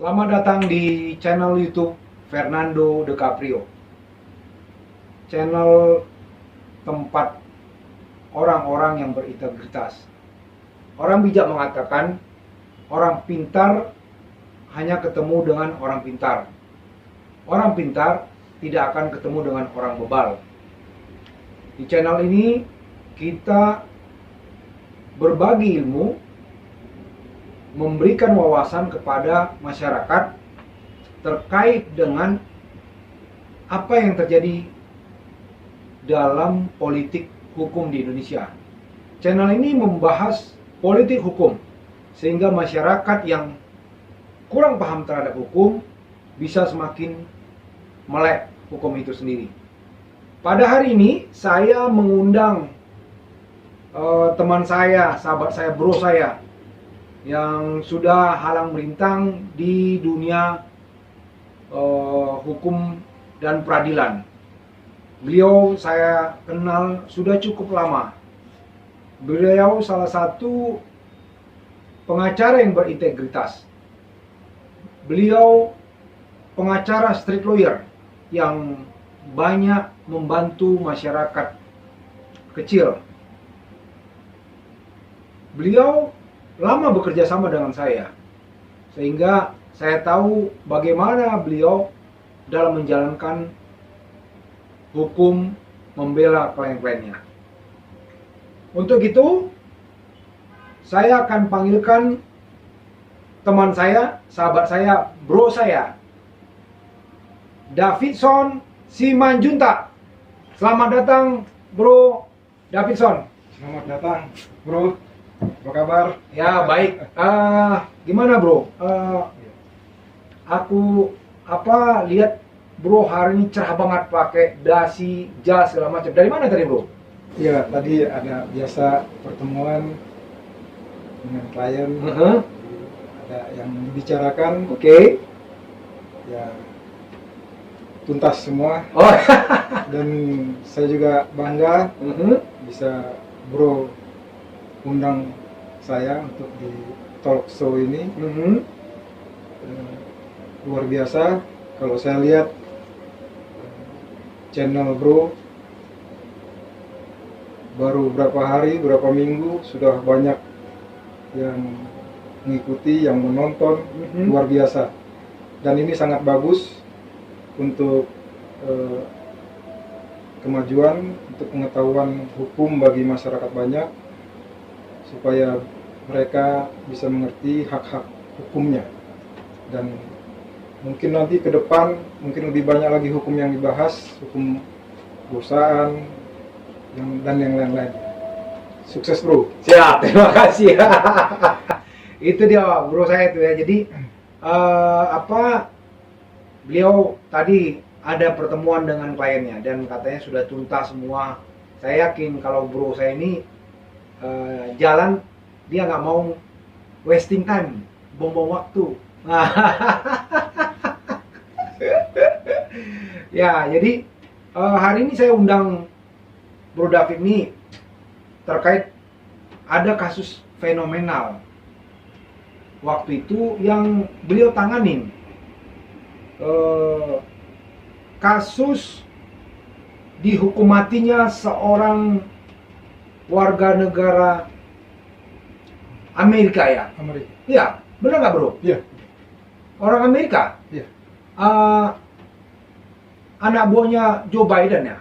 Selamat datang di channel YouTube Fernando De Caprio. Channel tempat orang-orang yang berintegritas. Orang bijak mengatakan, orang pintar hanya ketemu dengan orang pintar. Orang pintar tidak akan ketemu dengan orang bebal. Di channel ini kita berbagi ilmu, memberikan wawasan kepada masyarakat terkait dengan apa yang terjadi dalam politik hukum di Indonesia. Channel ini membahas politik hukum sehingga masyarakat yang kurang paham terhadap hukum bisa semakin melek hukum itu sendiri. Pada hari ini saya mengundang teman saya, sahabat saya, bro saya yang sudah halang melintang di dunia hukum dan peradilan. Beliau saya kenal sudah cukup lama. Beliau salah satu pengacara yang berintegritas. Beliau pengacara street lawyer yang banyak membantu masyarakat kecil. Beliau lama bekerja sama dengan saya, sehingga saya tahu bagaimana beliau dalam menjalankan hukum membela klien-kliennya. Untuk itu, saya akan panggilkan teman saya, sahabat saya, bro saya, Davidson Simanjuntak. Selamat datang, bro Davidson. Selamat datang, bro. Apa kabar? Ya, baik. Gimana, bro? Aku lihat bro hari ini cerah banget pakai dasi, jas segala macam. Dari mana tadi, bro? Iya, tadi ada biasa pertemuan dengan klien. Ada yang dibicarakan. Oke. Ya, tuntas semua. Oh. Dan saya juga bangga bisa bro undang saya untuk di talk show ini. Luar biasa kalau saya lihat channel bro baru berapa hari, berapa minggu sudah banyak yang mengikuti, yang menonton. Luar biasa, dan ini sangat bagus untuk kemajuan, untuk pengetahuan hukum bagi masyarakat banyak, supaya mereka bisa mengerti hak-hak hukumnya. Dan mungkin nanti ke depan mungkin lebih banyak lagi hukum yang dibahas, hukum perusahaan dan yang lain-lain. Sukses, bro. Siap, terima kasih. Itu dia bro saya itu ya. Jadi beliau tadi ada pertemuan dengan kliennya dan katanya sudah tuntas semua. Saya yakin kalau bro saya ini jalan, dia nggak mau wasting time, buang-buang waktu. Ya, jadi hari ini saya undang Bro David ini terkait ada kasus fenomenal waktu itu yang beliau tanganin. Kasus dihukum matinya seorang warga negara Amerika ya? Amerika. Iya, benar nggak, bro? Iya. Orang Amerika? Iya. Anak buahnya Joe Biden ya?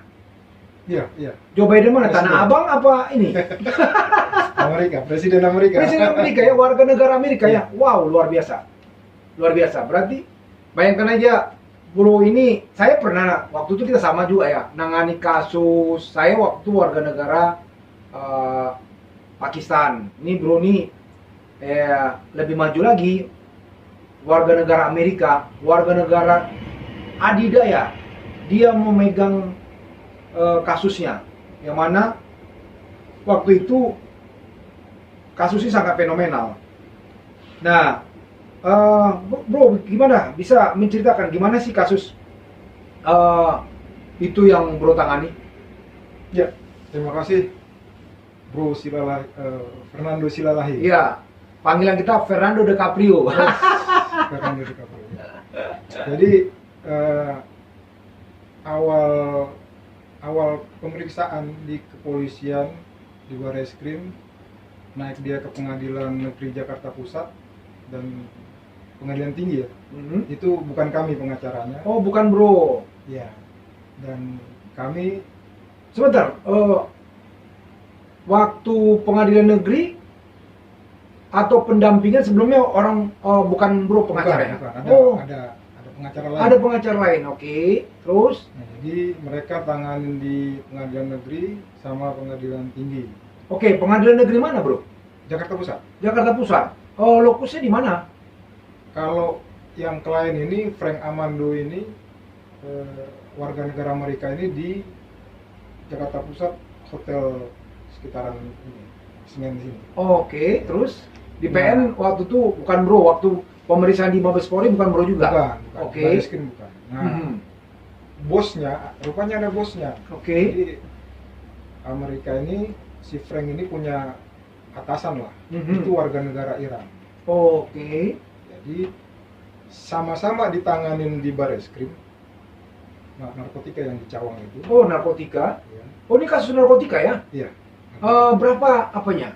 Iya. Joe Biden mana? Presiden. Tanah Abang apa ini? Amerika, Presiden Amerika. Presiden Amerika ya, warga negara Amerika ya? Wow, luar biasa. Luar biasa. Berarti bayangkan aja, bro ini, saya pernah, waktu itu kita sama juga ya, nangani kasus, saya waktu warga negara Pakistan. Ini bro ini lebih maju lagi, warga negara Amerika, warga negara adidaya. Dia memegang kasusnya, yang mana waktu itu kasusnya sangat fenomenal. Nah, bro gimana bisa menceritakan gimana sih kasus itu yang bro tangani? Ya, terima kasih Bro Fernando Silalahi. Iya, panggilan kita Fernando De Caprio. Fernando DiCaprio. Ya. Jadi awal awal pemeriksaan di kepolisian di Barreskrim, naik dia ke Pengadilan Negeri Jakarta Pusat dan Pengadilan Tinggi ya. Itu bukan kami pengacaranya. Oh, bukan bro. Ya. Dan kami Sebentar. Waktu pengadilan negeri atau pendampingan sebelumnya orang bukan bro pengacara ya? bukan. Ada pengacara lain. Ada pengacara lain, oke. Terus? Nah, jadi mereka tanganin di Pengadilan Negeri sama Pengadilan Tinggi. Oke, pengadilan negeri mana bro? Jakarta Pusat. Jakarta Pusat. Oh, lokusnya di mana? Kalau yang klien ini Frank Amando ini warga negara Amerika ini di Jakarta Pusat, hotel sekitaran ini, Senen sini. Oke, terus di PN waktu itu bukan bro, waktu pemeriksaan di Mabes Polri bukan bro juga? Bukan. Oke. Barreskrim bukan. Nah, bosnya, rupanya ada bosnya. Oke. Jadi Amerika ini, si Frank ini punya atasan lah. Itu warga negara Iran. Oke. Jadi sama-sama ditanganin di Barreskrim. Nah, narkotika yang di Cawang itu. Oh, narkotika. Ya. Oh, ini kasus narkotika ya? Iya. Berapa apanya?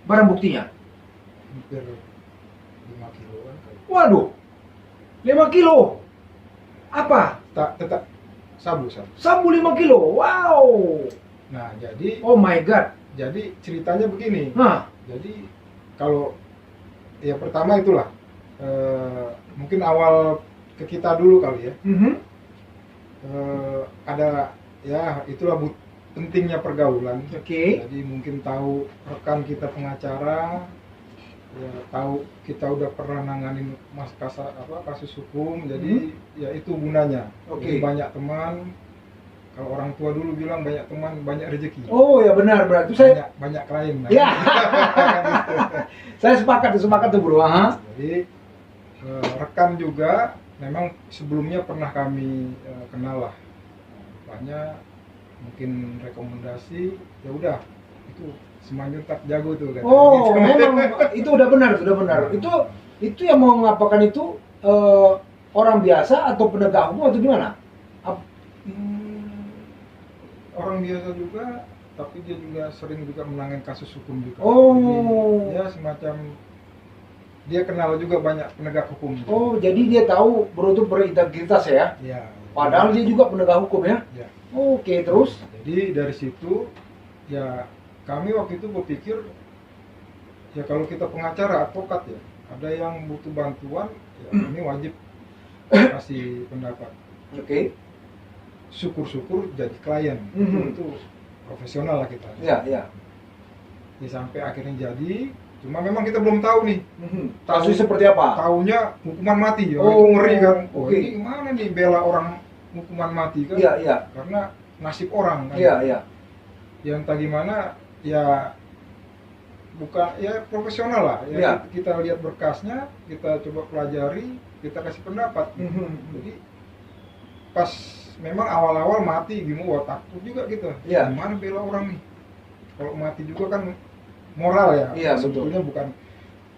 Barang buktinya? Hampir 5 kiloan kali. Waduh. 5 kilo. Apa? Tetap sabu. Sabu 5 kilo. Wow. Nah, jadi Oh my god. jadi ceritanya begini. Hah. Jadi kalau ya pertama itulah mungkin awal ke kita dulu kali ya. Ada ya itulah pentingnya pergaulan. Oke. Jadi mungkin tahu rekan kita pengacara, ya tahu kita udah pernah nanganin kasus hukum, jadi ya itu gunanya. Oke. Jadi banyak teman. Kalau orang tua dulu bilang banyak teman banyak rezeki. Oh ya benar berarti saya. Banyak klien. Nah. Ya. Saya sepakat tuh bro. Aha. Jadi rekan juga memang sebelumnya pernah kami kenal lah. Banyak mungkin rekomendasi, ya udah itu Semanyun tak jago tuh kan. Oh, memang itu udah benar. Itu yang mau ngapakan itu orang biasa atau penegak hukum atau gimana? Orang biasa juga, tapi dia juga sering juga menangani kasus hukum juga. Oh. Jadi, ya semacam dia kenal juga banyak penegak hukum. Oh, jadi dia tahu bro itu berintegritas ya? Ya. Padahal dia juga penegak hukum ya? Ya. Oke, terus? Jadi dari situ ya kami waktu itu berpikir ya kalau kita pengacara advokat ya ada yang butuh bantuan ya kami wajib kasih pendapat. Oke. Syukur-syukur jadi klien. Itu profesional lah kita. Iya. Ya sampai akhirnya jadi. Cuma memang kita belum tahu nih. Kasus seperti apa? Taunya hukuman mati. Ya. Oh, itu ngeri kan. Oh, oke. ini gimana nih bela orang hukuman mati kan? Iya. Karena nasib orang kan. Iya. Yang entah gimana ya bukan ya profesional lah. Ya, Iya. kita lihat berkasnya, kita coba pelajari, kita kasih pendapat. Jadi pas memang awal-awal mati gimana takut juga gitu. Iya. Gimana bela orang nih? Kalau mati juga kan moral ya. Iya, sebetulnya bukan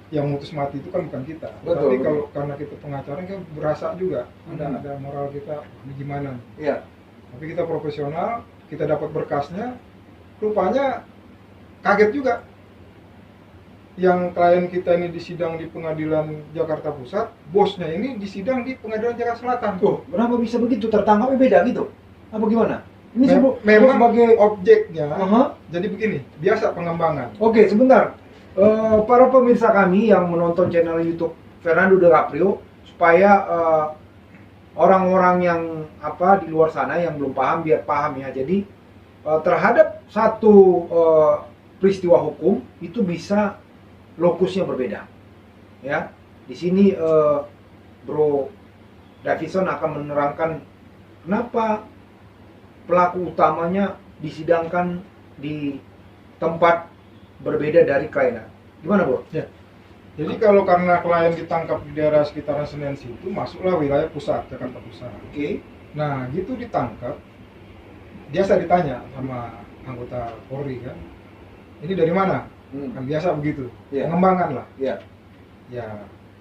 yang mutus mati itu kan bukan kita. Betul, Tapi betul. kalau karena kita pengacara kan berasa juga ada moral kita ini gimana nih. Iya. Tapi kita profesional, kita dapat berkasnya, rupanya kaget juga. Yang klien kita ini disidang di Pengadilan Jakarta Pusat, bosnya ini disidang di Pengadilan Jakarta Selatan. Tuh, kenapa bisa begitu? Tertangkapnya beda gitu? Apa gimana? Ini Memang sebagai objeknya. Aha. Jadi begini, biasa pengembangan. Oke, sebentar. Para pemirsa kami yang menonton channel YouTube Fernando DiCaprio, supaya orang-orang yang di luar sana yang belum paham biar paham ya. Jadi terhadap satu peristiwa hukum itu bisa lokusnya berbeda. Ya. Di sini Bro Davison akan menerangkan kenapa pelaku utamanya disidangkan di tempat berbeda dari kliennya. Gimana, Bro? Ya. Jadi kalau karena klien ditangkap di daerah sekitaran Senen situ, masuklah wilayah pusat, Jakarta Pusat. Oke. Nah, gitu ditangkap, biasa ditanya sama anggota Polri kan, ini dari mana? Kan biasa begitu, Iya. pengembangan lah. Iya. Ya,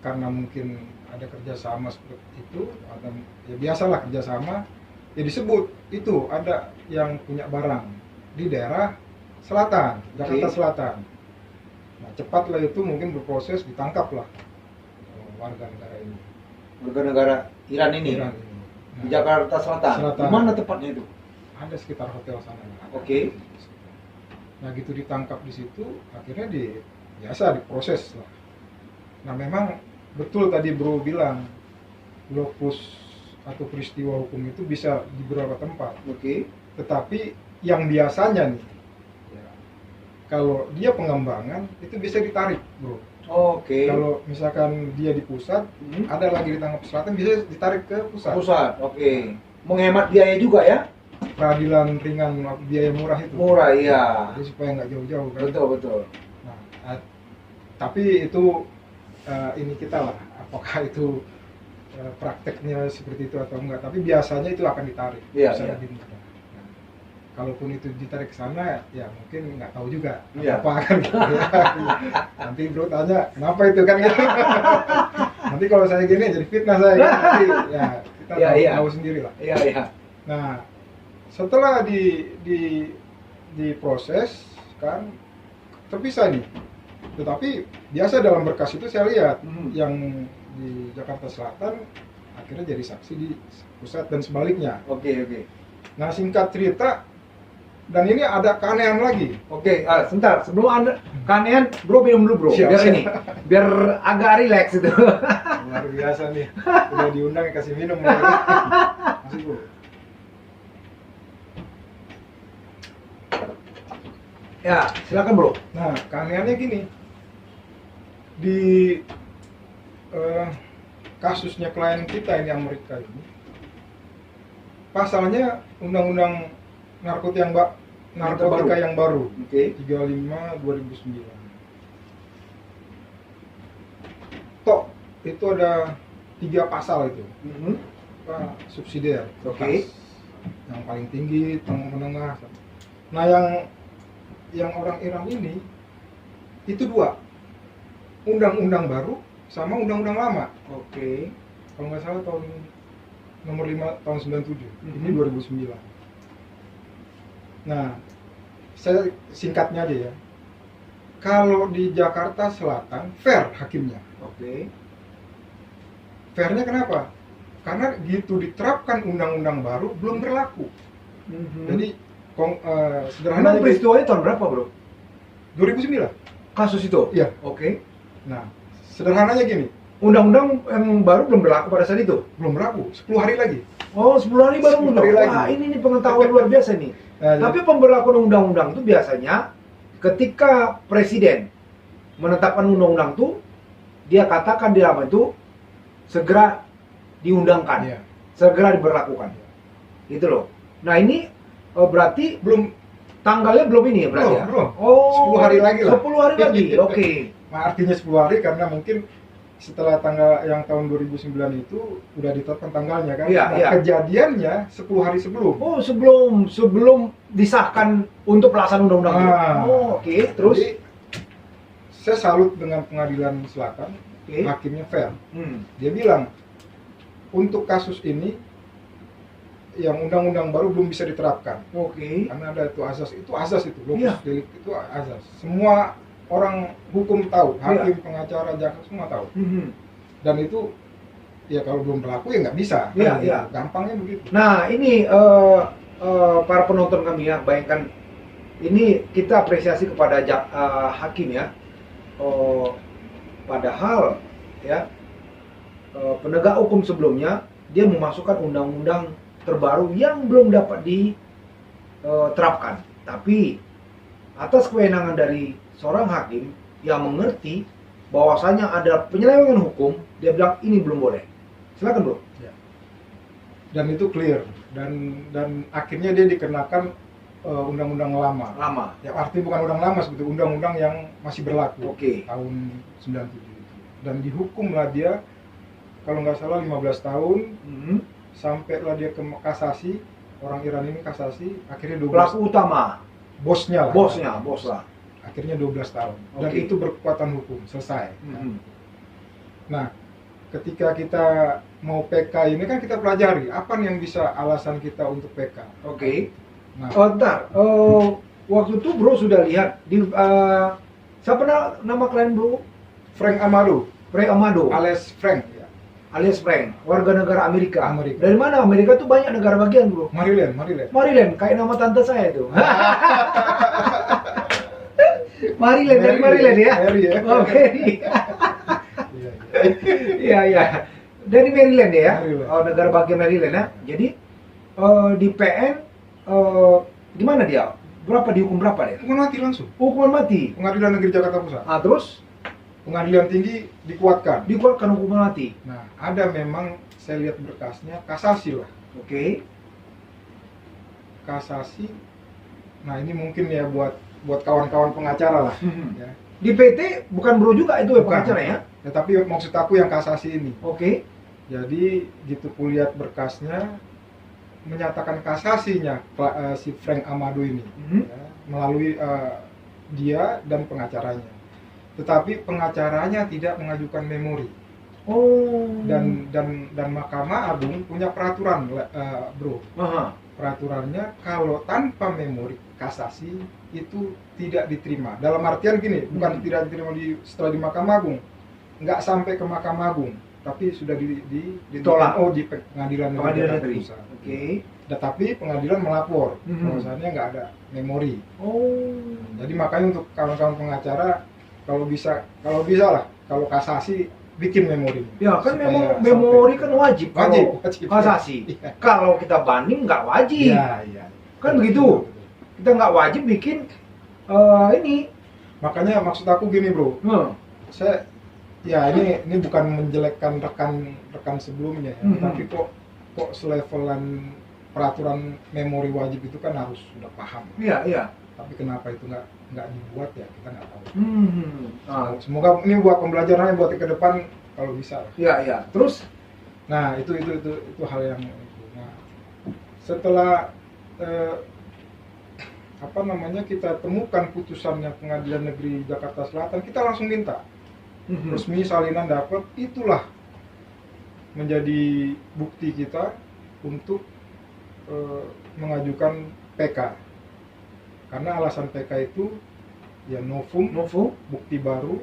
karena mungkin ada kerjasama seperti itu, ada ya biasalah kerjasama, ya disebut itu ada yang punya barang di daerah selatan, Jakarta Oke. Selatan. Nah, cepatlah itu mungkin berproses, ditangkaplah warga negara ini. Warga negara Iran ini Iran ini. di Jakarta Selatan. Selatan. Di mana tepatnya itu? Ada sekitar hotel sana. Oke. Nah gitu ditangkap di situ, akhirnya biasa diproses lah. Nah memang betul tadi Bro bilang, lokus atau peristiwa hukum itu bisa di beberapa tempat. Oke. Tetapi yang biasanya nih, ya, kalau dia pengembangan itu bisa ditarik, Bro. Oke. Kalau misalkan dia di pusat, ada lagi ditangkap selatan, bisa ditarik ke pusat. Pusat. Oke. Menghemat biaya juga ya? Peradilan ringan biaya murah itu. Murah, iya. Jadi supaya nggak jauh-jauh kan. Betul, betul. Nah, tapi itu ini kita lah, apakah itu prakteknya seperti itu atau enggak. Tapi biasanya itu akan ditarik. Iya, Bisa iya. lebih mudah. Nah, kalaupun itu ditarik ke sana, ya mungkin nggak tahu juga Iya. apa kan. Gitu, ya. Nanti Bro tanya, kenapa itu kan? Gitu. Nanti kalau saya gini jadi fitnah saya. Gitu. Nanti ya kita Iya, iya. tahu sendiri lah. Iya, iya. Nah, setelah diproses kan terpisah nih. Tetapi biasa dalam berkas itu saya lihat yang di Jakarta Selatan akhirnya jadi saksi di pusat dan sebaliknya. Oke, oke. Nah, singkat cerita, dan ini ada keanehan lagi. Oke, sebentar. Sebelum Anda keanehan, Bro minum dulu, Bro. Siap, Biar siap. ini. Biar agak rileks itu. Luar biasa nih. Udah diundang kasih minum. Masih Bro. Ya, silakan, Bro. Nah, keanehannya gini. Di kasusnya klien kita ini Amerika ini, pasalnya undang-undang narkotika yang baru, Oke. 35/2009. Tok, itu ada 3 pasal itu. Subsidiar. Oke. Yang paling tinggi, menengah. Nah, yang orang Iran ini itu 2. Undang-undang baru sama undang-undang lama. Oke. Kalau nggak salah tahun nomor 5 tahun 97. Ini 2009. Nah, saya singkatnya aja ya. Kalau di Jakarta Selatan fair hakimnya. Oke. Fairnya kenapa? Karena gitu diterapkan undang-undang baru belum berlaku. Jadi sederhana Emang peristiwanya tahun berapa, Bro? 2009. Kasus itu? Iya. Oke. Nah, sederhananya gini, Undang-undang yang baru belum berlaku pada saat itu? belum berlaku, 10 hari lagi. Oh, 10 hari baru 10 undang. hari lagi. Wah, ini pengetahuan luar biasa nih. Nah, Tapi pemberlakuan undang-undang itu biasanya ketika presiden menetapkan undang-undang itu, dia katakan di dalam itu segera diundangkan, iya. segera diberlakukan. Gitu loh. Nah, ini berarti Belum, tanggalnya belum ini ya berarti ya? belum. Oh, 10 hari lagi lah. 10 hari lagi. Oke. Nah, artinya 10 hari karena mungkin setelah tanggal yang tahun 2009 itu udah ditetapkan tanggalnya kan. Iya, Nah, iya. kejadiannya 10 hari sebelum. Oh, sebelum disahkan untuk pelaksanaan undang-undang. Ah. Oh, oke. Terus Jadi, saya salut dengan pengadilan selatan, oke. hakimnya fair. Hmm. Dia bilang untuk kasus ini yang undang-undang baru belum bisa diterapkan Oke. karena ada itu asas itu locus Iya. delicti itu asas. Semua orang hukum tahu, hakim, pengacara, jaksa semua tahu. Mhm. Dan itu ya kalau belum berlaku ya nggak bisa. Iya, Kan, iya. Gampangnya begitu. Nah, ini para penonton kami ya, bayangkan ini kita apresiasi kepada hakim ya. Padahal ya penegak hukum sebelumnya dia memasukkan undang-undang terbaru yang belum dapat diterapkan. Tapi atas kewenangan dari seorang hakim yang mengerti bahwasanya ada penyelewengan hukum, dia bilang ini belum boleh. Silakan, Bro. Dan itu clear dan akhirnya dia dikenakan undang-undang lama. Lama. Ya artinya bukan undang lama sebetulnya, undang-undang yang masih berlaku. Oke. Tahun 97 itu. Dan dihukumlah dia kalau nggak salah 15 tahun. Mhm. Sampailah dia ke kasasi, orang Iran ini kasasi, akhirnya 12 Pelaku utama, bosnya lah. bos lah. Akhirnya 12 tahun. Dan Oke. itu berkekuatan hukum, selesai. Mhm. Nah, ketika kita mau PK ini kan kita pelajari apa nih yang bisa alasan kita untuk PK. Oke. Nah, Ntar, waktu itu bro sudah lihat di siapa nama klien bro? Frank Amado, Frank Amado, alias Frank, ya. alias Frank, warga negara Amerika. Amerika. Dari mana? Amerika tuh banyak negara bagian bro. Maryland. Maryland, kayak nama tante saya tuh. Maryland, dari Maryland ya? Mary ya. Oh, Mary. Iya. Iya, iya. Dari Maryland ya? Maryland. Oh, negara bagian Maryland ya. Jadi di PN gimana dia? Berapa dihukum berapa dia? Hukuman mati langsung. Hukuman mati. Pengadilan Negeri Jakarta Pusat. Ah, terus Pengadilan Tinggi dikuatkan. dikeluarkan hukuman mati. Nah, ada memang saya lihat berkasnya kasasi lah. Oke. Kasasi. Nah, ini mungkin ya buat kawan-kawan pengacara lah. Ya. Di PT bukan bro juga itu ya Bukan. pengacara ya? Ya, tapi maksud aku yang kasasi ini. Oke. Jadi gitu kulihat berkasnya menyatakan kasasinya si Frank Amado ini ya, melalui dia dan pengacaranya. Tetapi pengacaranya tidak mengajukan memori. Oh. Dan Mahkamah Agung punya peraturan, bro. Aha. Peraturannya kalau tanpa memori kasasi itu tidak diterima. Dalam artian gini, bukan tidak diterima setelah di Mahkamah Agung, nggak sampai ke Mahkamah Agung, tapi sudah Ditolak. Oh, di Pengadilan Negeri. Pusat. Oke. Tetapi pengadilan melapor, Mhm. bahwasannya nggak ada memori. Oh. Jadi makanya untuk kawan-kawan pengacara kalau bisa lah, kalau kasasi bikin memori. Ya kan Supaya memang sampai- memori kan wajib kalau Wajib. kasasi. Iya. Kalau kita banding nggak wajib. Iya. Kan begitu. Kita nggak wajib bikin ini. Makanya maksud aku gini, bro. Hmm. Saya ya ini bukan menjelekkan rekan sebelumnya ya, Mhm. tapi kok selevelan peraturan memori wajib itu kan harus sudah paham. Iya, iya. Tapi kenapa itu nggak dibuat ya, kita nggak tahu. Ah, Semoga ini buat pembelajaran buat ke depan kalau bisa lah. iya, iya. Terus Nah, itu hal yang itu. Nah, setelah kita temukan putusannya Pengadilan Negeri Jakarta Selatan, kita langsung minta resmi salinan dapat, itulah menjadi bukti kita untuk mengajukan PK. Karena alasan PK itu ya novum, Novo. bukti baru.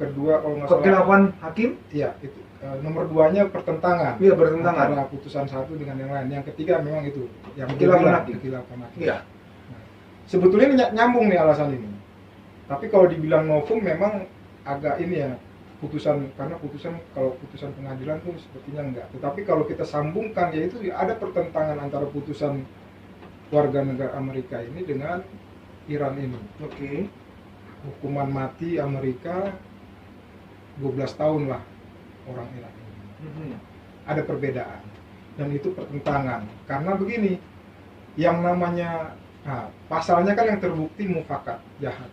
Kedua kalau nggak salah, Kekelakuan hakim. ya itu nomor 2-nya pertentangan. Iya, bertentangan. Antara putusan satu dengan yang lain. Yang ketiga memang itu yang Kekhilafan dibilang hakim. kekhilafan hakim. Iya. Nah, sebetulnya nyambung nih alasan ini. Tapi kalau dibilang novum memang agak ini ya, karena kalau putusan pengadilan tuh sepertinya enggak. Tetapi kalau kita sambungkan, yaitu ada pertentangan antara putusan warga negara Amerika ini dengan Iran ini. Oke. Hukuman mati Amerika 12 tahun lah orang Iran ini. Ada perbedaan dan itu pertentangan. Karena begini, yang namanya pasalnya kan yang terbukti mufakat jahat.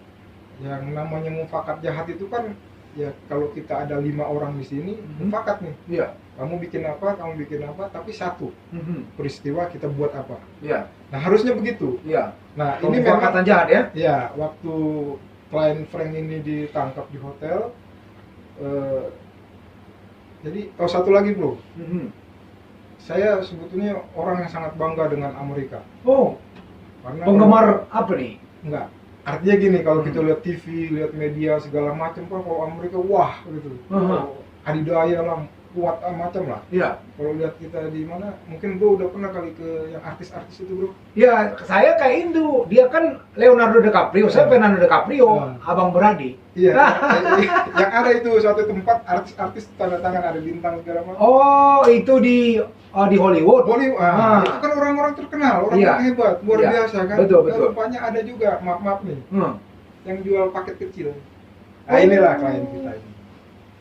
Yang namanya mufakat jahat itu kan ya kalau kita ada 5 orang di sini mufakat nih. Iya. Kamu bikin apa, tapi satu peristiwa kita buat apa. Iya. Nah, harusnya begitu. Iya. Nah, ini Pemufakatan memang jahat ya. ya waktu klien Frank ini ditangkap di hotel. Jadi satu lagi, bro. Saya sebetulnya orang yang sangat bangga dengan Amerika. Oh, Karena penggemar apa nih? enggak. Artinya gini, kalau kita lihat TV, lihat media segala macam, kalau Amerika wah gitu. Adidaya lah, kuat macam lah. Iya. Kalau lihat kita di mana, mungkin bro udah pernah kali ke yang artis-artis itu, bro. Ya, saya kayak Indo. Dia kan Leonardo DiCaprio, saya Fernando DiCaprio, abang beradik. Iya. Yang ada itu suatu tempat artis-artis tanda tangan ada bintang segala macam. Oh, itu di Hollywood. Bollywood, itu kan orang-orang terkenal, orang Iya. yang hebat, luar Iya. biasa kan. Betul, Dan betul. rupanya ada juga, maaf nih, Hmm. yang jual paket kecil. Nah, Oh. inilah klien kita ini.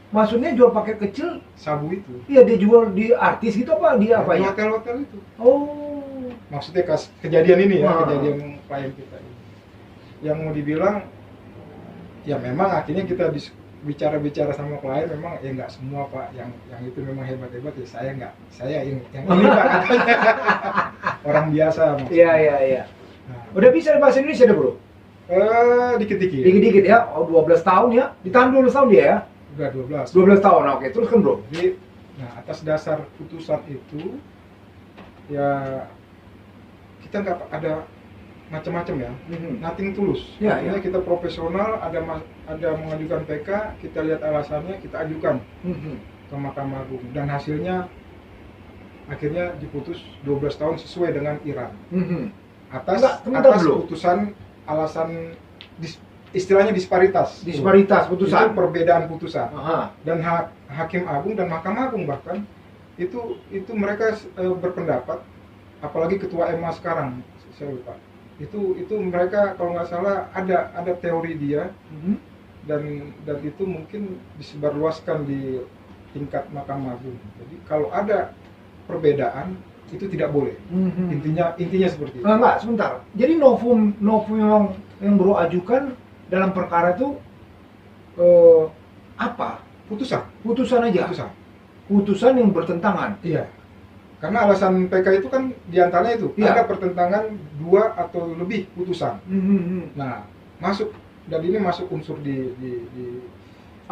Maksudnya jual paket kecil? Sabu itu. Iya, dia jual di artis gitu apa dia apa Di ya? hotel-hotel itu. Oh. Maksudnya kejadian ini ya, Wah. kejadian klien kita ini. Yang mau dibilang, ya memang akhirnya kita bicara sama klien, memang ya nggak semua pak, yang itu memang hebat-hebat ya saya yang ini pak katanya. Orang biasa maksudnya. Iya, iya, iya. Nah, Udah bisa bahasa Indonesia deh, bro? dikit-dikit. Dikit-dikit ya. Oh, 12 tahun ya. Ditahan 12 tahun dia ya? Udah 12. 12 tahun. Nah, oke, terus kan bro. Jadi, nah atas dasar putusan itu ya kita nggak ada macam-macam ya, nothing tulus. Ya, Artinya ya. kita profesional, ada mengajukan PK, kita lihat alasannya, kita ajukan ke Mahkamah Agung dan hasilnya akhirnya diputus 12 tahun sesuai dengan Iran. Atas Bro. putusan alasan istilahnya disparitas. Disparitas putusan. Itu perbedaan putusan. Aha. Dan Hakim Agung dan Mahkamah Agung bahkan itu mereka berpendapat, apalagi Ketua MA sekarang, saya lupa. Itu mereka kalau nggak salah ada teori dia dan itu mungkin disebarluaskan di tingkat Mahkamah Agung. Jadi kalau ada perbedaan itu tidak boleh. Intinya seperti itu. Enggak, sebentar. Jadi novum yang bro ajukan dalam perkara itu apa? Putusan aja. Putusan yang bertentangan. Iya. Karena alasan PK itu kan diantaranya itu ada pertentangan 2 atau lebih putusan. Nah, dan ini masuk unsur di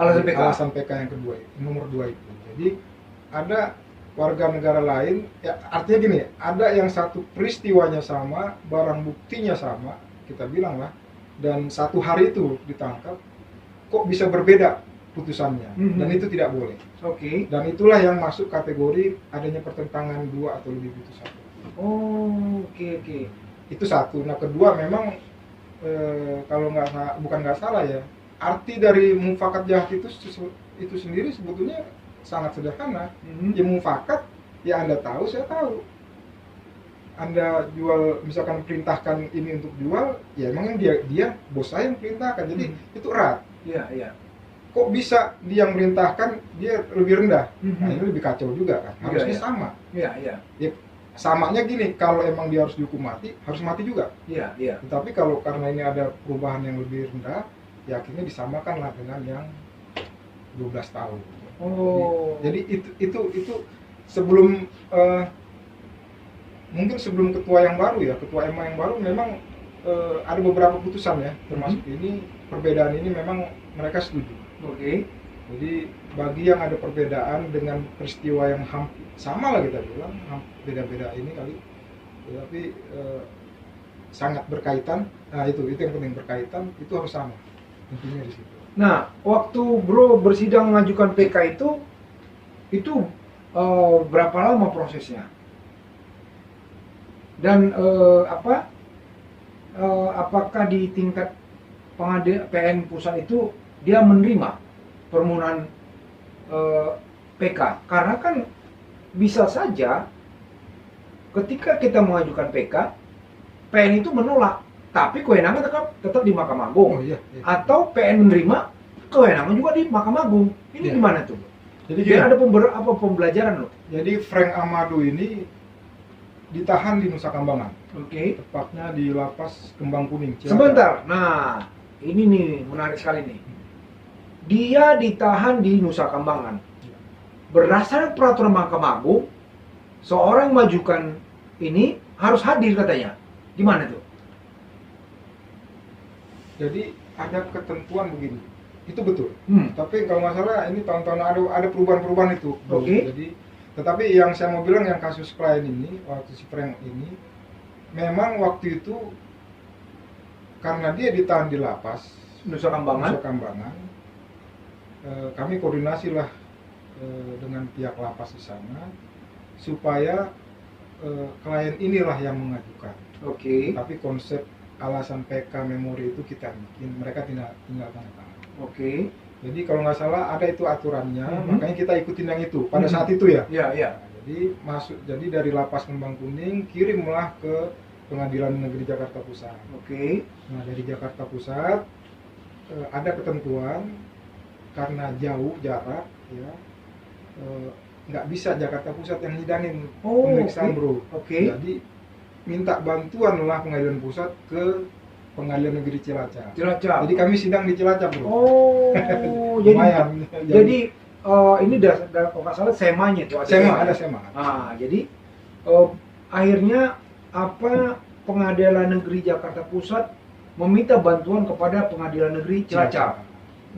alasan PK yang kedua, nomor 2 itu. Jadi ada warga negara lain, ya artinya gini, ada yang satu peristiwanya sama, barang buktinya sama, kita bilang lah, dan satu hari itu ditangkap, kok bisa berbeda putusannya, dan itu tidak boleh. Oke. Dan itulah yang masuk kategori adanya pertentangan 2 atau lebih putusan. Oh, oke. Itu satu. Nah kedua memang kalau bukan nggak salah ya, arti dari mufakat jahat itu sendiri sebetulnya sangat sederhana. Ya mufakat, ya Anda tahu, saya tahu. Anda jual, misalkan perintahkan ini untuk jual, ya emang dia bos saya yang perintahkan, jadi itu erat. Iya. Kok bisa dia yang merintahkan, dia lebih rendah? Nah ini lebih kacau juga kan, harusnya sama. Iya. Ya, samanya gini, kalau emang dia harus dihukum mati, harus mati juga. Iya. Tetapi kalau karena ini ada perubahan yang lebih rendah, ya akhirnya disamakanlah dengan yang 12 tahun. Oh. Jadi itu sebelum mungkin sebelum ketua yang baru ya, ketua MA yang baru memang ada beberapa putusan ya, termasuk ini perbedaan ini memang mereka setuju. Oke. Jadi bagi yang ada perbedaan dengan peristiwa yang hampir sama lah kita bilang, beda-beda ini kali, tapi sangat berkaitan. Nah itu yang penting, berkaitan itu harus sama intinya di situ. Nah, waktu bro bersidang mengajukan PK itu berapa lama prosesnya? Dan apakah di tingkat pengadilan PN pusat itu dia menerima permohonan PK? Karena kan bisa saja ketika kita mengajukan PK, PN itu menolak, tapi kewenangan tetap di Mahkamah Agung. Iya. Atau PN menerima, kewenangan juga di Mahkamah Agung. Ini gimana tuh? Jadi biar ada pembelajaran loh. Jadi Frank Amadou ini ditahan di Nusa Kambangan. Oke. Tepatnya di Lapas Kembang Kuning, Cilacap. Sebentar. Nah, ini nih menarik sekali nih. Dia ditahan di Nusa Kambangan. Berdasarkan peraturan Mahkamah Agung, seorang yang mengajukan ini harus hadir katanya. Gimana tuh? Jadi ada ketentuan begini, itu betul. Tapi kalau nggak salah ini tahun-tahun ada perubahan-perubahan itu. Oke. Jadi, tetapi yang saya mau bilang yang kasus klien ini, waktu si Frank ini, memang waktu itu karena dia ditahan di lapas Nusa Kambangan. Kami koordinasi lah dengan pihak lapas di sana supaya klien inilah yang mengajukan. Oke. Tapi konsep alasan PK memori itu kita bikin, mereka tinggal tanda tangan. Oke. Jadi kalau nggak salah ada itu aturannya, makanya kita ikutin yang itu pada saat itu ya. Iya. Nah, jadi dari Lapas Kembang Kuning kirimlah ke Pengadilan Negeri Jakarta Pusat. Oke. Nah dari Jakarta Pusat ada ketentuan karena jauh jarak ya, nggak bisa Jakarta Pusat yang nyidangin pemeriksaan bro. Oke. Jadi minta bantuan lah Pengadilan Pusat ke Pengadilan Negeri Cilacap. Jadi kami sidang di Cilacap bro. Oh, jadi ini kalau nggak salah semanya tuh. Ada sema. Jadi akhirnya Pengadilan Negeri Jakarta Pusat meminta bantuan kepada Pengadilan Negeri Cilacap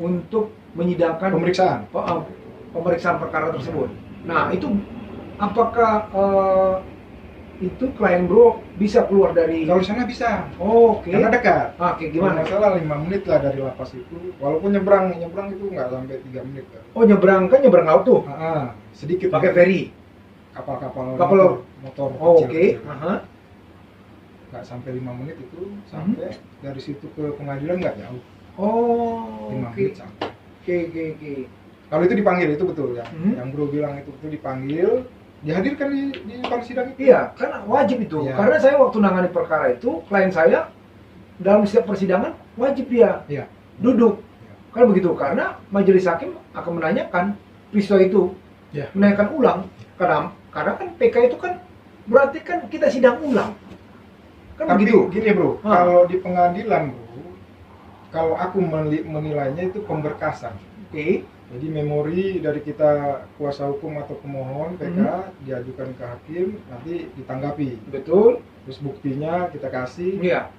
untuk menyidangkan Pemeriksaan. pemeriksaan perkara tersebut. Nah, itu apakah itu klien bro bisa keluar dari? Kalau di sana bisa. Oh, oke. Karena dekat. Oke, Gimana? gimana? Salah 5 menit lah dari lapas itu. Walaupun nyebrang itu nggak sampai 3 menit. Kan. Oh, nyebrang laut tuh. Sedikit. Pakai ferry. Kapal motor Oh, kecil. oke. Nggak sampai 5 menit itu sampai dari situ ke pengadilan nggak jauh. Oh, 5 oke. menit sampai. Oke. Kalau itu dipanggil itu betul ya. Yang bro bilang itu betul dipanggil, dihadirkan di depan sidang itu. Iya, karena wajib itu. Iya. Karena saya waktu nangani perkara itu, klien saya dalam setiap persidangan wajib dia Iya. duduk. Iya. Kan begitu, karena majelis hakim akan menanyakan peristiwa itu, Iya. menanyakan ulang. Karena kan PK itu kan berarti kan kita sidang ulang. Kan Tapi begitu. gini bro, kalau di pengadilan bro, kalau aku menilainya itu pemberkasan. Oke. Jadi memori dari kita kuasa hukum atau pemohon PK diajukan ke hakim, nanti ditanggapi. Betul. Terus buktinya kita kasih. Iya.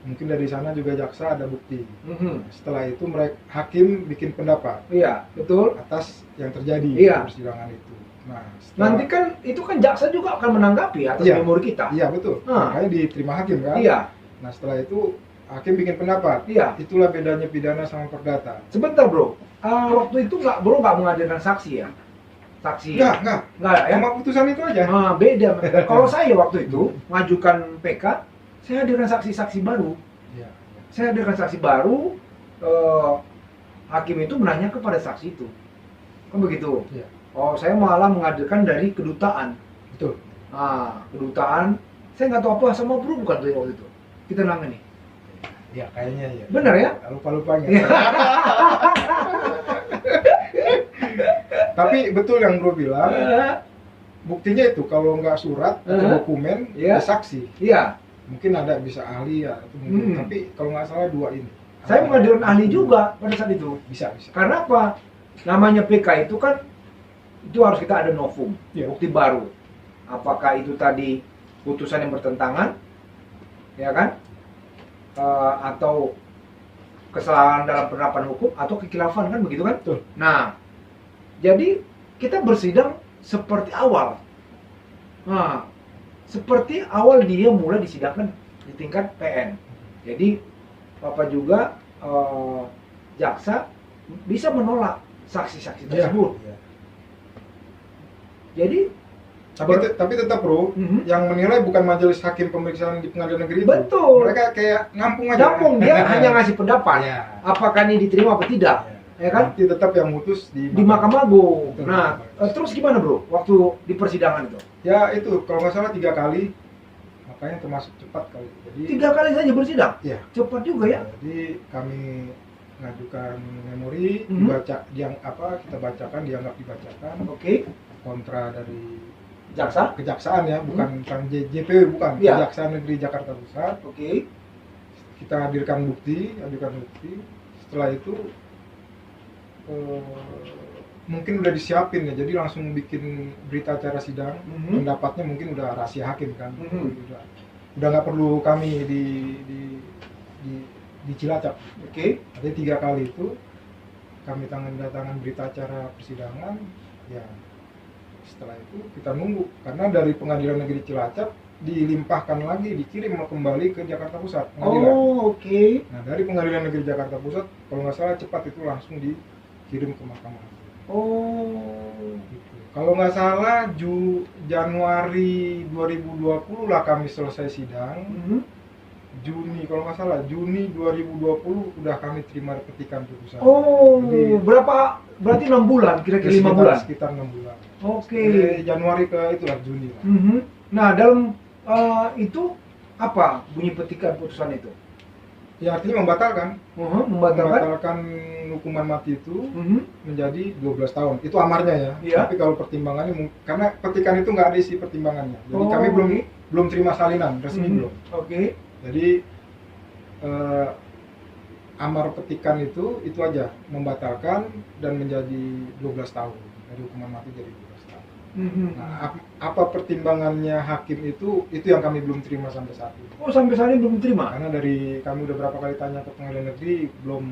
Mungkin dari sana juga jaksa ada bukti. Mhm. Setelah itu hakim bikin pendapat Iya, betul. atas yang terjadi Iya. di persidangan itu. Nah, Nanti kan itu kan jaksa juga akan menanggapi atas Iya. memori kita. Iya betul. Makanya diterima hakim kan. Iya. Nah setelah itu hakim bikin pendapat. Iya. Itulah bedanya pidana sama perdata. Sebentar bro, waktu itu bro nggak menghadirkan saksi ya? Saksi? Enggak ya? Cuma putusan itu aja. Beda. Kalau saya waktu itu mengajukan PK, saya hadirkan saksi-saksi baru. Iya. Saya hadirkan saksi baru, hakim itu menanya kepada saksi itu. Kan begitu? Iya. Oh, saya malah menghadirkan dari kedutaan. Betul. Kedutaan, saya nggak tahu apa sama bro bukan tuh waktu itu. Kita nangani. Ya kayaknya ya. Benar ya? Lupa-lupanya. Tapi betul yang bro bilang, buktinya itu kalau nggak surat atau dokumen, Iya. saksi. Iya. Mungkin ada bisa ahli ya, itu mungkin. Tapi kalau nggak salah 2 ini. Saya menghadirkan ahli juga pada saat itu. Bisa. Karena apa? Namanya PK itu kan itu harus kita ada novum, Iya. bukti baru. Apakah itu tadi putusan yang bertentangan, ya kan? Atau kesalahan dalam penerapan hukum atau kekhilafan kan begitu kan? Betul. Nah, jadi kita bersidang seperti awal. Nah, seperti awal dia mulai disidangkan di tingkat PN. Jadi Bapak juga jaksa bisa menolak saksi-saksi tersebut. Iya. Jadi Tapi tetap bro, yang menilai bukan majelis hakim pemeriksaan di pengadilan negeri itu. betul. Mereka kayak ngampung aja. Nampung dia hanya ngasih pendapat. Iya. Apakah ini diterima atau tidak? Ya kan? Nanti tetap yang mutus Di Mahkamah Agung. Betul. Nah, terus gimana bro? Waktu di persidangan itu? Ya itu kalau nggak salah 3 kali, makanya termasuk cepat kali. Jadi 3 kali saja bersidang. Iya. Cepat juga ya. Jadi kami mengajukan memori, kita bacakan, dianggap dibacakan. Oke. Kontra dari Jaksa. kejaksaan ya, bukan JPW, bukan Iya. Kejaksaan Negeri Jakarta Pusat. Oke. Kita ajukan bukti. Setelah itu mungkin udah disiapin ya, jadi langsung bikin berita acara sidang. Pendapatnya mungkin udah rahasia hakim kan. Udah nggak perlu kami di Cilacap. Oke. Jadi 3 kali itu kami tangan berita acara persidangan. Ya setelah itu kita nunggu karena dari pengadilan negeri Cilacap dilimpahkan lagi, dikirim kembali ke Jakarta Pusat pengadilan. Oh, oke. Nah dari pengadilan negeri Jakarta Pusat kalau nggak salah cepat itu langsung dikirim ke Mahkamah Agung. Oh. Gitu. Kalau nggak salah Januari 2020 lah kami selesai sidang. Juni kalau nggak salah Juni 2020 udah kami terima petikan putusan. Oh, Jadi, berarti 6 bulan, kira-kira 5 bulan. Sekitar 6 bulan. Oke. Januari ke itulah Juni lah. Nah, dalam itu apa bunyi petikan putusan itu? Ya artinya membatalkan. Membatalkan hukuman mati itu menjadi 12 tahun. Itu amarnya ya. Iya. Tapi kalau pertimbangannya karena petikan itu nggak ada isi pertimbangannya. Jadi kami belum terima salinan resmi belum. Oke. Jadi amar petikan itu aja membatalkan dan menjadi 12 tahun. Dari hukuman mati jadi 12 tahun. Nah, apa pertimbangannya hakim itu yang kami belum terima sampai saat ini. Oh, sampai saat ini belum terima? Karena dari kami udah berapa kali tanya ke pengadilan negeri belum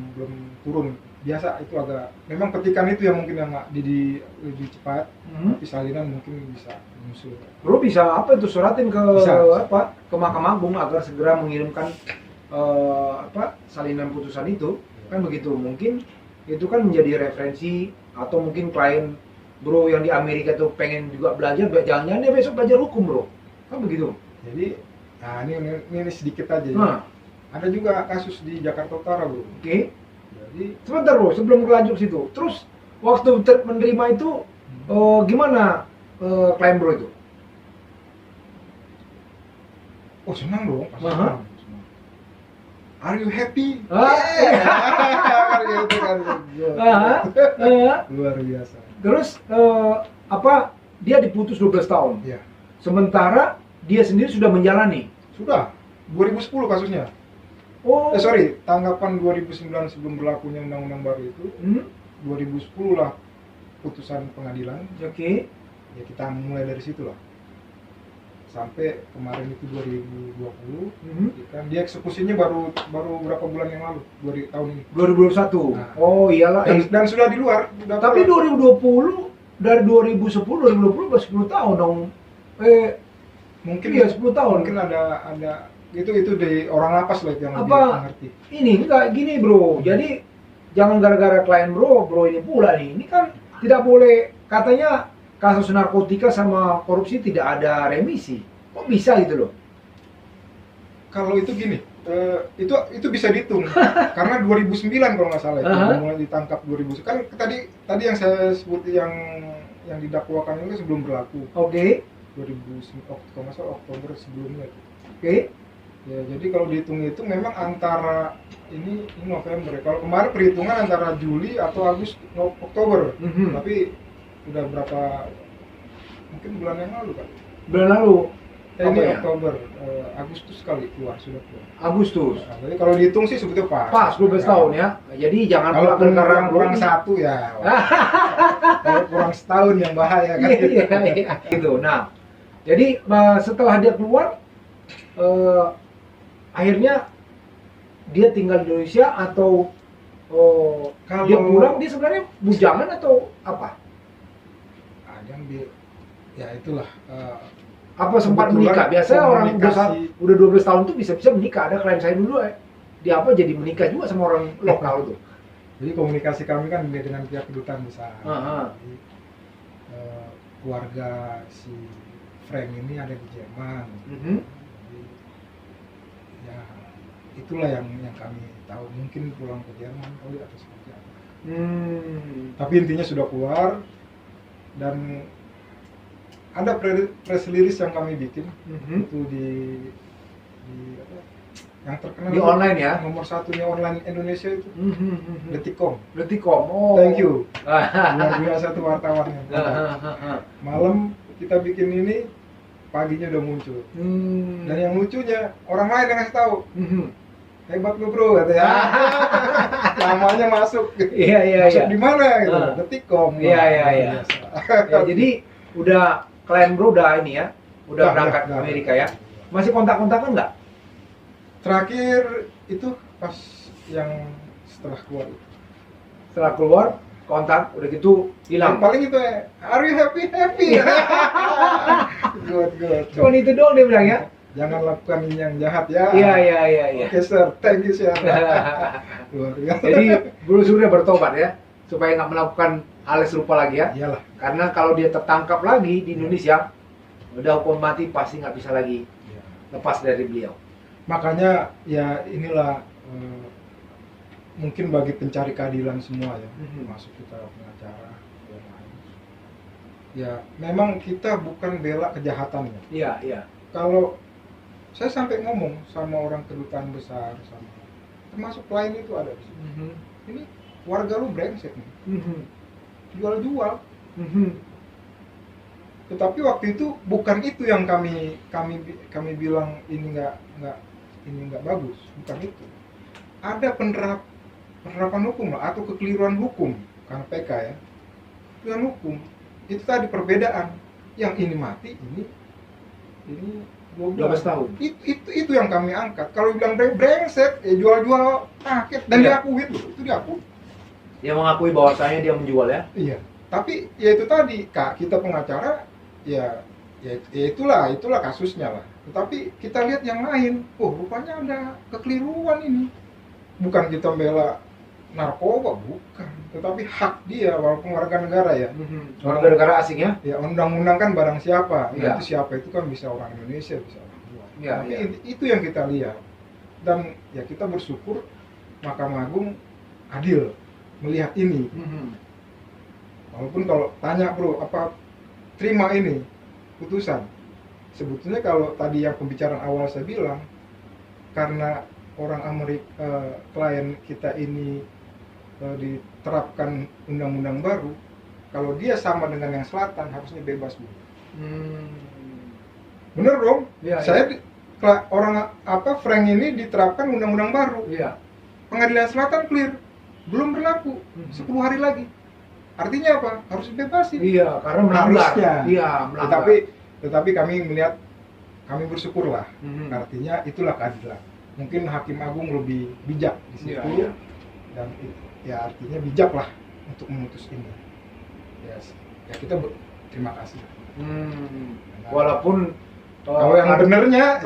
turun biasa itu agak memang petikan itu yang mungkin yang lebih cepat, tapi salinan mungkin bisa menyusul. Bro bisa apa itu suratin ke Bisa. apa ke Mahkamah Agung agar segera mengirimkan salinan putusan itu kan begitu. Mungkin itu kan menjadi referensi atau mungkin klien bro yang di Amerika tuh pengen juga belajar, jangan-jangan dia besok belajar hukum bro kan begitu. Jadi nah ini sedikit aja ya. Nah, Ada juga kasus di Jakarta Utara bro. oke. Jadi Sebentar bro, sebelum lanjut situ. Terus waktu menerima itu gimana klien bro itu? oh senang dong, pasti Aha. senang. Are you happy? Ah. Kan gitu kan. Ah, ah. Luar biasa. Terus dia diputus 12 tahun. Ya, Sementara dia sendiri sudah menjalani. sudah 2010 kasusnya. Oh. Sorry, tanggapan 2009 sebelum berlakunya undang-undang baru itu, 2010 lah putusan pengadilan. Oke. Ya kita mulai dari situ lah. Sampai kemarin itu 2020, kan dia eksekusinya baru berapa bulan yang lalu, tahun ini. 2021. Nah. Oh iyalah. Dan sudah di luar. Tapi 2020 dari 2010 2020 baru 10 tahun dong. Mungkin Iya 10 tahun. Mungkin ada itu di orang lapas lah yang lebih Apa mengerti. ini enggak gini bro, jadi jangan gara-gara klien bro ini pula nih, ini kan tidak boleh, katanya kasus narkotika sama korupsi tidak ada remisi, kok bisa gitu loh? Kalau itu gini, itu bisa dihitung karena 2009 kalau nggak salah itu mulai ditangkap 2000 kan tadi yang saya sebut yang didakwakan itu sebelum berlaku. Oke. 2009 kalau nggak salah Oktober sebelumnya. Oke. Ya, jadi kalau dihitung itu memang antara ini November. Kalau kemarin perhitungan antara Juli atau Oktober. Tapi udah berapa mungkin bulan yang lalu kan? Bulan lalu. Ini ya? Oktober, Agustus sudah keluar. Agustus. Nah, jadi kalau dihitung sih sebetulnya pas. Pas 12 tahun ya. Jadi jangan Kalau karena kurang satu ya. Kalau kurang setahun yang bahaya kan. Iya. Gitu. Nah, jadi setelah dia keluar akhirnya dia tinggal di Indonesia atau dia pulang, dia sebenarnya bujangan atau apa? Ada yang ya itulah. Apa sempat menikah? Biasanya orang udah 12 tahun tuh bisa menikah. Ada klien saya dulu dia jadi menikah juga sama orang lokal tuh. Jadi komunikasi kami kan dengan pihak kedutaan besar. Jadi, keluarga si Frank ini ada di Jerman. Jadi, ya itulah yang kami tahu, mungkin pulang ke Jerman kali atau seperti apa. Tapi intinya sudah keluar dan ada press release yang kami bikin itu di apa, yang terkenal di online ya, nomor satunya online Indonesia itu Detikcom. Oh, thank you, luar biasa tuh wartawannya. Malam kita bikin ini, paginya udah muncul. Dan yang lucunya orang lain yang ngasih tahu, hebat lu bro katanya. Namanya masuk. Iya. Masuk di mana gitu? Detikcom. Iya. Ya, jadi udah klien bro udah ini ya, udah berangkat ke Amerika ya. Masih kontak-kontakan nggak? Terakhir itu pas yang setelah keluar. Setelah keluar kontak, udah gitu hilang. Paling itu ya, are you happy? Good. Cuman itu doang dia bilang ya. Jangan lakukan ini yang jahat ya. Iya. Oke sir, thank you sir. Luar biasa. Jadi Bro Surya bertobat ya, supaya nggak melakukan hal serupa lagi ya. Iyalah. Karena kalau dia tertangkap lagi di Indonesia, udah hukum mati pasti nggak bisa lagi lepas dari beliau. Makanya ya inilah mungkin bagi pencari keadilan semua ya, masuk kita pengacara yang lain. Ya memang kita bukan bela kejahatannya. Iya. Kalau saya sampai ngomong sama orang kedutaan besar, sama termasuk klien itu ada di sini. Ini warga lu brengsek nih, jual-jual. Tetapi waktu itu bukan itu yang kami bilang ini nggak bagus, bukan itu. Ada penerapan hukum lah atau kekeliruan hukum karena PK ya. Kekeliruan hukum itu tadi perbedaan. Yang ini mati, ini 12 tahun. Itu yang kami angkat. Kalau bilang brengsek, jual-jual paket dan diakui itu diakui. Dia mengakui bahwasanya dia menjual ya. Iya. Tapi ya itu tadi, Kak, kita pengacara ya itulah kasusnya lah. Tetapi kita lihat yang lain, oh rupanya ada kekeliruan ini. Bukan kita bela narkoba, bukan. Tetapi hak dia, walaupun warga negara ya. Warga negara asing ya. Ya undang-undang kan barang siapa. Iya. Nah, itu siapa itu kan bisa orang Indonesia, bisa orang luar. Iya, Tapi iya. itu yang kita lihat. Dan ya kita bersyukur Mahkamah Agung adil melihat ini. Walaupun kalau tanya bro, apa terima ini putusan? Sebetulnya kalau tadi yang pembicaraan awal saya bilang, karena orang Amerika, klien kita ini diterapkan undang-undang baru, kalau dia sama dengan yang selatan harusnya bebas bu. Bener dong? Iya, Saya orang Frank ini diterapkan undang-undang baru. Iya. Pengadilan Selatan clear, belum berlaku, 10 hari lagi. Artinya apa? Harus dibebasin. Iya, karena melanggar. Harusnya. Iya, melanggar. Tetapi kami melihat, kami bersyukurlah. Artinya itulah keadilan. Mungkin Hakim Agung lebih bijak di situ. Iya, iya. Dan ya artinya bijak lah untuk memutus ini. Ya kita terima kasih. Walaupun Kalau yang benernya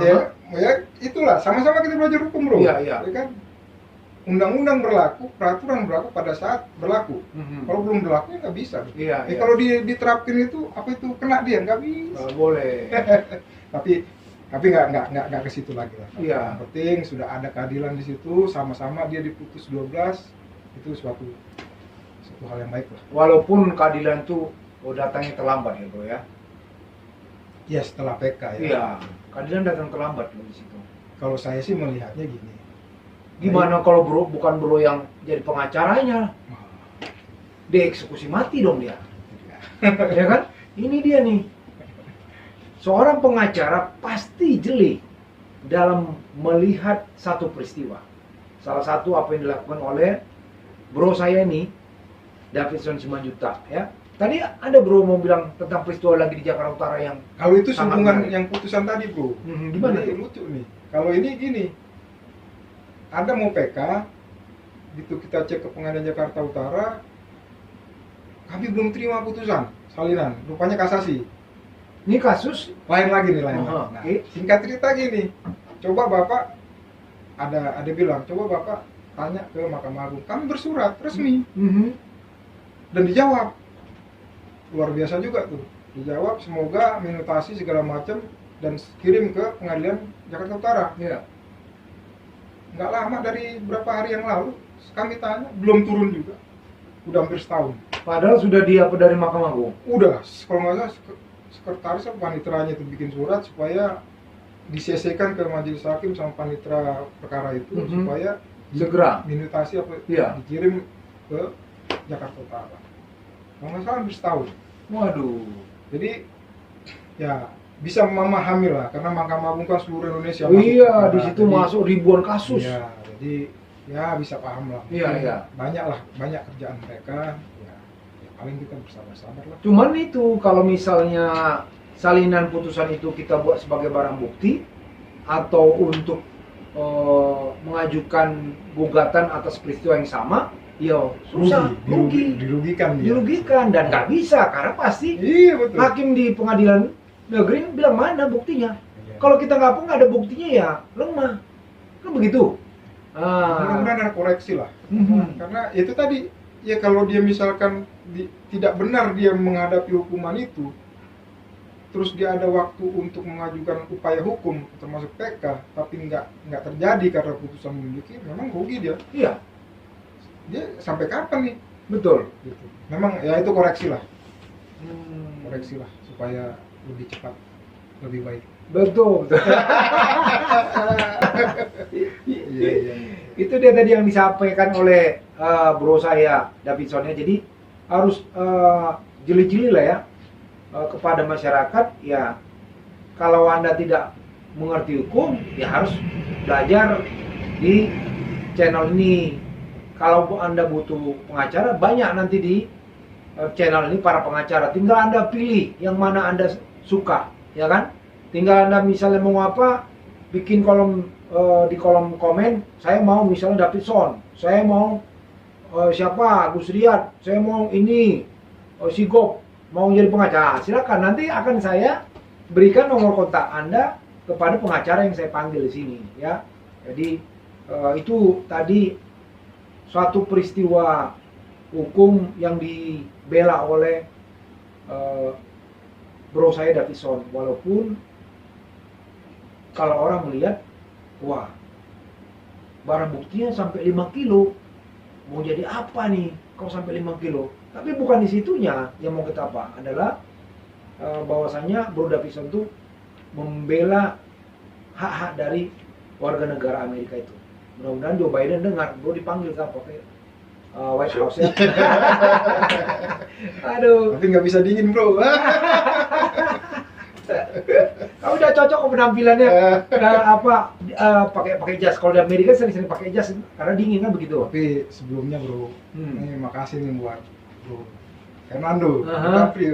ya itulah sama-sama kita belajar hukum bro. Iya, iya. Ya kan? Undang-undang berlaku, peraturan berlaku pada saat berlaku. Kalau belum berlaku ya nggak bisa. Iya, iya. Kalau diterapkan itu apa itu kena dia nggak bisa. Nggak boleh. tapi nggak ke situ lagi lah. Iya. Yang penting sudah ada keadilan di situ, sama-sama dia diputus 12, itu suatu hal yang baik lah. Walaupun keadilan itu datangnya terlambat ya bro ya. Ya setelah PK ya. Iya, keadilan datang terlambat loh di situ. Kalau saya sih melihatnya gini. Gimana kalau bro bukan bro yang jadi pengacaranya? Dieksekusi mati dong dia. Ya kan? Ini dia nih. Seorang pengacara pasti jeli dalam melihat satu peristiwa. Salah satu apa yang dilakukan oleh bro saya ini, Davidson Simanjuntak ya. Tadi ada bro mau bilang tentang peristiwa lagi di Jakarta Utara yang kalau itu sangat sehubungan menarik. yang putusan tadi bro. Gimana Ini tuh? lucu nih. Kalau ini gini, ada mau PK, gitu kita cek ke Pengadilan Jakarta Utara, kami belum terima putusan salinan, rupanya kasasi. Ini kasus Lain lagi nih lain. Oh, Nah, oke. singkat cerita gini, coba bapak ada bilang, coba bapak tanya ke Mahkamah Agung. Kami bersurat resmi dan dijawab. Luar biasa juga tuh. Dijawab semoga minutasi segala macam dan kirim ke Pengadilan Jakarta Utara. Iya. Nggak lama dari berapa hari yang lalu kami tanya, belum turun juga. Udah hampir setahun. Padahal sudah dari Mahkamah Agung. Udah, kalau nggak salah sekretaris atau paniteranya itu bikin surat supaya di-CC-kan ke majelis hakim sama panitera perkara itu supaya Segera. minutasi apa Iya. dikirim ke Jakarta Utara. Kalau nggak salah hampir setahun. Waduh. Jadi ya bisa memahami lah karena Mahkamah Agung kan seluruh Indonesia. Iya, di situ masuk ribuan kasus. Iya, jadi ya bisa paham lah. Iya, Mungkin iya. Banyak kerjaan mereka. Ya paling kita bersabar-sabar lah. Cuman itu kalau misalnya salinan putusan itu kita buat sebagai barang bukti atau untuk mengajukan gugatan atas peristiwa yang sama, ya susah, Dirugikan dia. dirugikan dan nggak bisa karena pasti Iya betul. hakim di pengadilan negeri bilang mana buktinya. Iya. Kalau kita nggak ada buktinya ya lemah, kan begitu. Mudah-mudahan ada koreksi lah. Karena itu tadi ya kalau dia misalkan tidak benar dia menghadapi hukuman itu, terus dia ada waktu untuk mengajukan upaya hukum termasuk PK, tapi nggak terjadi karena putusan memiliki, memang rugi dia. Iya, Dia sampai kapan nih? betul. Gitu. Memang ya itu koreksi lah supaya lebih cepat, lebih baik. Betul. Iya. Itu dia tadi yang disampaikan oleh bro saya Davidsonnya. Jadi harus jeli-jeli lah ya kepada masyarakat. Ya kalau Anda tidak mengerti hukum ya harus belajar di channel ini. Kalau Anda butuh pengacara, banyak nanti di channel ini para pengacara. Tinggal Anda pilih yang mana Anda suka, ya kan? Tinggal Anda misalnya mau apa, bikin kolom di kolom komen, saya mau misalnya Davidson, saya mau siapa Gus Riyad, saya mau ini, si Gop mau jadi pengacara, silakan, nanti akan saya berikan nomor kontak Anda kepada pengacara yang saya panggil di sini, ya. Jadi itu tadi suatu peristiwa hukum yang dibela oleh bro saya Davison, walaupun kalau orang melihat, wah, barang buktinya sampai 5 kilo, mau jadi apa nih kau sampai 5 kilo? Tapi bukan di situnya yang mau kita apa, adalah bahwasanya bro Davison tuh membela hak-hak dari warga negara Amerika itu. Mudah-mudahan Joe Biden dengar, bro dipanggil ke apa? White House ya. Aduh. Tapi nggak bisa dingin bro. Kau udah cocok kok penampilannya pakai jas. Kalau di Amerika sering-sering pakai jas karena dingin kan begitu. Tapi sebelumnya bro, ini makasih nih buat bro Fernando DiCaprio.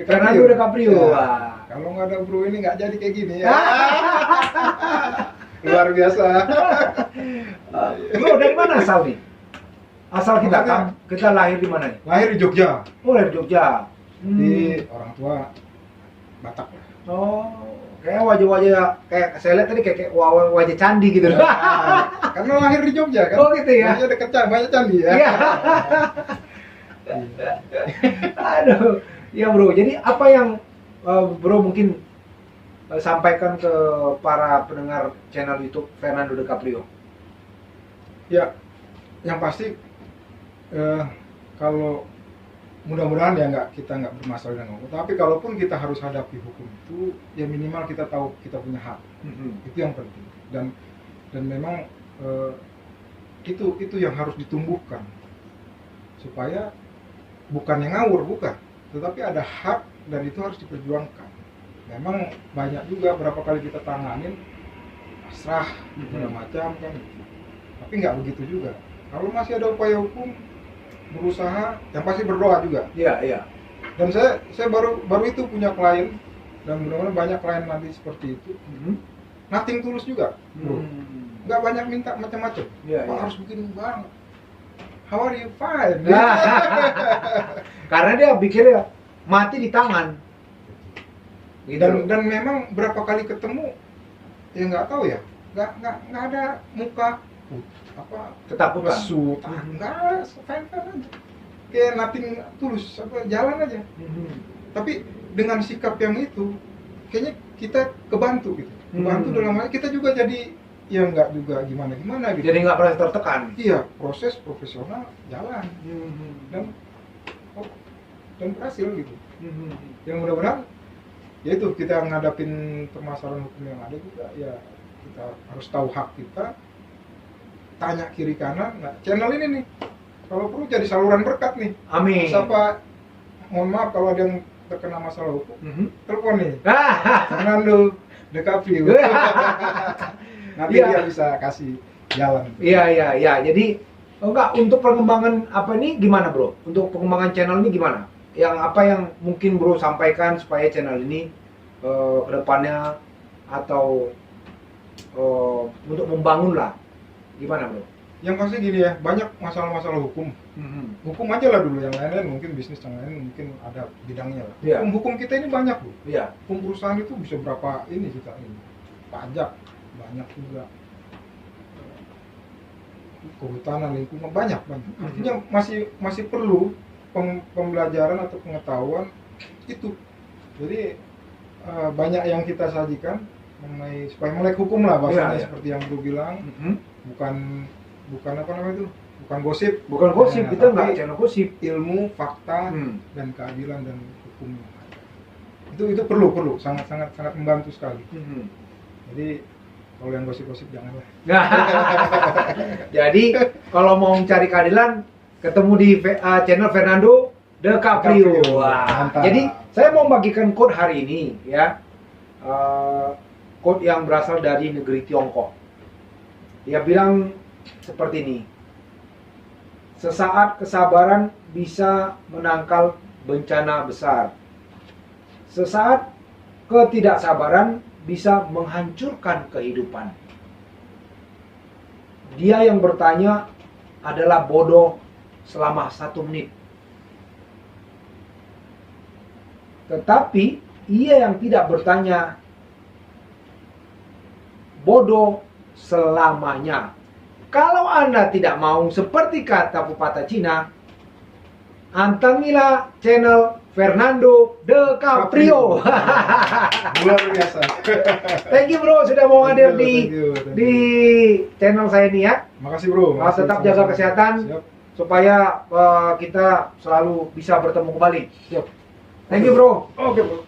Fernando DiCaprio. Ya, kalau nggak ada bro ini nggak jadi kayak gini ya. Luar biasa. Bro dari mana asal nih? Asal kita lahir di mana nih? Lahir di Jogja. Oh lahir di Jogja. Di orang tua Batak lah. Oh, kayak wajah-wajah kayak saya lihat tadi kayak wajah candi gitu. Ya, karena lahir di Jogja kan. Oh gitu ya. Jogja dekat banyak candi ya. Iya. Aduh, ya bro. Jadi apa yang bro mungkin sampaikan ke para pendengar channel YouTube Fernando DiCaprio? Ya, yang pasti kalau mudah-mudahan ya kita nggak bermasalah dengan hukum. Tapi kalaupun kita harus hadapi hukum itu, ya minimal kita tahu kita punya hak. Itu yang penting. Dan memang itu yang harus ditumbuhkan supaya bukan yang ngawur, bukan, tetapi ada hak dan itu harus diperjuangkan. Memang banyak juga berapa kali kita tanganin pasrah segala macam kan, tapi nggak begitu juga. Kalau masih ada upaya hukum, berusaha, yang pasti berdoa juga. Iya. Dan saya baru itu punya klien, dan mudah-mudahan banyak klien nanti seperti itu. Nothing tulus juga, bro. Nggak banyak minta macam-macam. Pak harus bikin barang. How are you? Fine. Karena dia pikirnya mati di tangan. Gitu. Dan memang berapa kali ketemu, ya nggak tahu ya, nggak ada muka ketakutan, mesut, nggak ada, fine aja, kayak nothing tulus, jalan aja. Tapi dengan sikap yang itu, kayaknya kita kebantu gitu, dalam hal kita juga jadi ya nggak juga gimana gitu. Jadi nggak merasa tertekan. Iya, proses profesional jalan dan berhasil gitu. Yang mudah-mudahan ya itu kita ngadapin permasalahan hukum yang ada juga, ya kita harus tahu hak kita, tanya kiri kanan. Nah, channel ini nih kalau perlu jadi saluran berkat nih. Amin. Siapa, mohon maaf kalau ada yang terkena masalah hukum, telepon nih Fernando DiCaprio. Nanti dia bisa kasih jalan. Iya. Jadi enggak, untuk perkembangan apa ini gimana bro? Untuk pengembangan channel ini gimana? Yang apa yang mungkin bro sampaikan supaya channel ini ke depannya atau untuk membangun lah, gimana bro? Yang pasti gini ya, banyak masalah-masalah hukum. Hukum aja lah dulu, yang lain-lain mungkin bisnis, yang lain mungkin ada bidangnya lah. Hukum kita ini banyak loh. Hukum perusahaan itu bisa berapa ini kita ini. Pajak banyak juga. Kehutanan, lingkungan banyak. Artinya masih perlu pembelajaran atau pengetahuan itu. Jadi banyak yang kita sajikan mengenai supaya melek hukum lah bahasanya, seperti yang Bro bilang. Bukan apa namanya itu, bukan gosip, Kita nggak channel gosip, ilmu, fakta, dan keadilan dan hukum yang ada. Itu perlu sangat membantu sekali. Jadi kalau yang gosip janganlah. Jadi kalau mau mencari keadilan, ketemu di channel Fernando DiCaprio. Jadi saya mau membagikan quote hari ini ya, quote yang berasal dari negeri Tiongkok. Dia bilang seperti ini: sesaat kesabaran bisa menangkal bencana besar. Sesaat ketidaksabaran bisa menghancurkan kehidupan. Dia yang bertanya adalah bodoh selama 1 menit. Tetapi ia yang tidak bertanya bodoh selamanya. Kalau Anda tidak mau seperti kata pepatah Cina, antangilah channel Fernando De Caprio. Luar biasa. Thank you bro sudah mau hadir Thank you. di channel saya ini ya. Makasih bro. Tetap jaga kesehatan. Siap. Supaya kita selalu bisa bertemu kembali. Siap. Thank you bro. Oke bro.